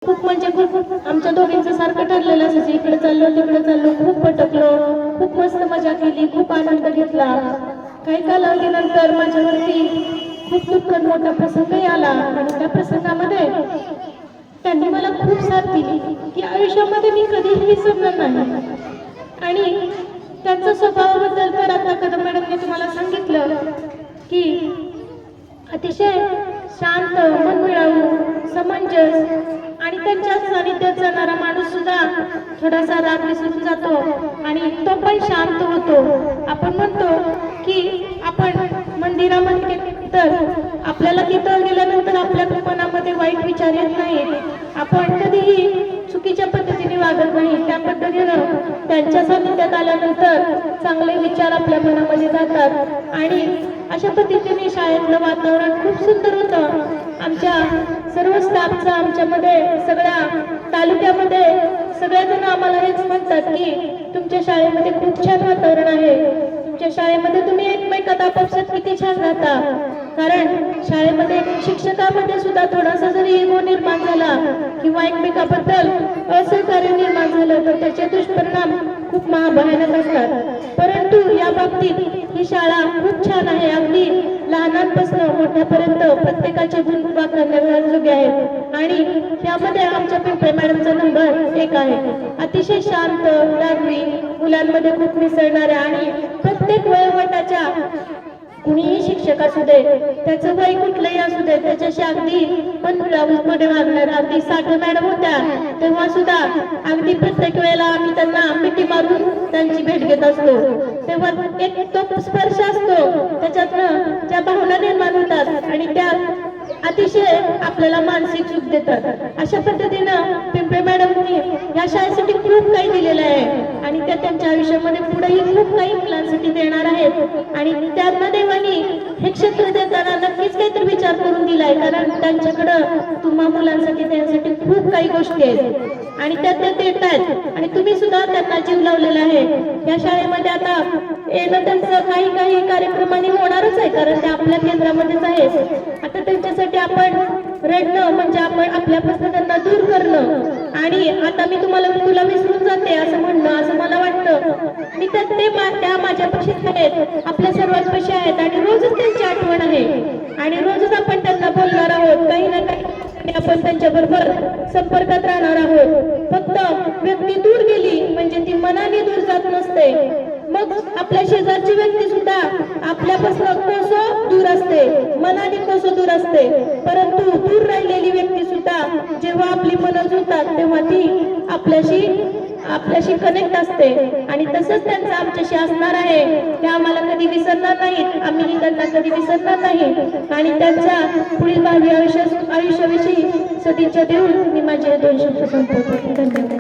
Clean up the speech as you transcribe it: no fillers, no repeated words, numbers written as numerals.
खूप म्हणजे खूप आमच्या दोघींचं सारखं ठरलेलं असायचं, इकडे चाललो तिकडे चाललो, खूप पटकलो, खूप मस्त मजा केली, खूप आनंद घेतला। काही कालावधीनंतर माझ्यावरती खूप दुःखद मोठा प्रसंगही आला आणि त्या प्रसंगामध्ये त्यांनी मला खूप साथ दिली की आयुष्यामध्ये मी कधीही विसरणार नाही। आणि त्यांच्या स्वभावाबद्दल तर आता कदम मॅडमने तुम्हाला सांगितलं की अतिशय शांत, मनमिळावू, समंजस आणि त्यांच्या सानिध्यात जाणारा माणूस सुद्धा थोडासा राग विसरून जातो आणि तो पण शांत होतो। आपण म्हणतो की आपण मंदिरामध्ये तर आपल्याला तिथं गेल्यानंतर आपल्या मनामध्ये वाईट विचार येत नाहीत, आपण कधीही चुकीच्या पद्धतीने वागत नाही, त्या पद्धतीनं त्यांच्या सानिध्यात आल्यानंतर चांगले विचार आपल्या मनामध्ये जातात। आणि अशा पद्धतीने शाळेतलं वातावरण खूप सुंदर होतं। आमच्या सर्व स्टाफचा आमच्यामध्ये सगळ्या तालुक्यामध्ये सगळेजण आम्हाला हेच म्हणतात की तुमच्या शाळेमध्ये खूप छान वातावरण आहे, तुमच्या शाळेमध्ये तुम्ही एकमेकात आपापसात किती छान राहता। कारण शाळेमध्ये शिक्षकामध्ये सुद्धा थोडासा जरी इगो निर्माण झाला किंवा एकमेकाबद्दल असहकार्य निर्माण झालं तर त्याचे दुष्परिणाम खूप महाभयानक असतात। परंतु या बाबतीत ही शाळा खूप छान आहे, अगदी लहानांपासून मोठ्यापर्यंत प्रत्येकाचे गुणगान करण्याजोगे आहेत। आणि त्यामध्ये आमच्या पिंपळे मॅडमचा नंबर 1 आहे। अतिशय शांत, दारवी, मुलांमध्ये खूप मिसळणाऱ्या आणि प्रत्येक वयोगटाच्या कुणीही शिक्षक असू दे, त्याचं वय कुठलंही असू दे, त्याच्याशी अगदी मनमिळावूपणे वागणार। अगदी साठे मॅडम होत्या तेव्हा सुद्धा अगदी प्रत्येक वेळेला आम्ही त्यांना मिठी मारून त्यांची भेट घेत असतो, तेव्हा एक तो स्पर्श असतो त्याच्यातनं ज्या भावना निर्माण होतात आणि त्या अतिशय आपल्याला मानसिक सुख देतात। अशा पद्धतीनं पिंपळे मॅडमनी या शाळेसाठी खूप काही दिलेलं आहे आणि त्या त्यांच्या आयुष्यामध्ये पुढेही खूप काही मुलांसाठी देणार आहेत। आणि त्यांना देवानी हे क्षेत्र देताना नक्कीच काहीतरी विचार करून दिलाय, कारण त्यांच्याकडं तुम्हा मुलांसाठी देण्यासाठी खूप काही गोष्टी आहेत आणि त्या देत आहेत आणि तुम्ही सुद्धा त्यांना जीव लावलेला आहे। या शाळेमध्ये आता येणं त्यांचं काही कार्यक्रमांनी होणारच आहे, कारण ते आपल्या केंद्रामध्येच आहे। आता त्यांच्यासाठी आपण रडणं म्हणजे आपण आपल्यापासून त्यांना दूर करणं आणि आता मी तुला विसरून जाते असं म्हणणं, असं मला वाटतं। मी तर ते त्या माझ्यापाशीच आहेत, आपल्या सर्वांपाशी आहेत आणि रोजच त्यांची आठवण आहे आणि रोजच आपण त्यांना बोलणार आहोत, काही ना काही आपण त्यांच्याबरोबर संपर्कात राहणार आहोत। फक्त व्यक्ती दूर गेली म्हणजे ती मनाने दूर जात नसते, मग आपल्या शेजारची व्यक्ती सुद्धा आपल्यापासून कोसो दूर असते, मनाने कोसो दूर असते, परंतु दूर राहिलेली व्यक्ती सुद्धा जेव्हा आपली मनं जुळतात तेव्हा ती आपल्याशी कनेक्ट असते आणि तसंच त्यांचं आमच्याशी असणार आहे। ते आम्हाला कधी विसरणार नाहीत, आम्ही त्यांना कधी विसरणार नाही आणि त्यांच्या पुढील भावी आयुष्याविषयी सदिच्छा देऊन मी माझे 2 शब्द संपवतो। धन्यवाद।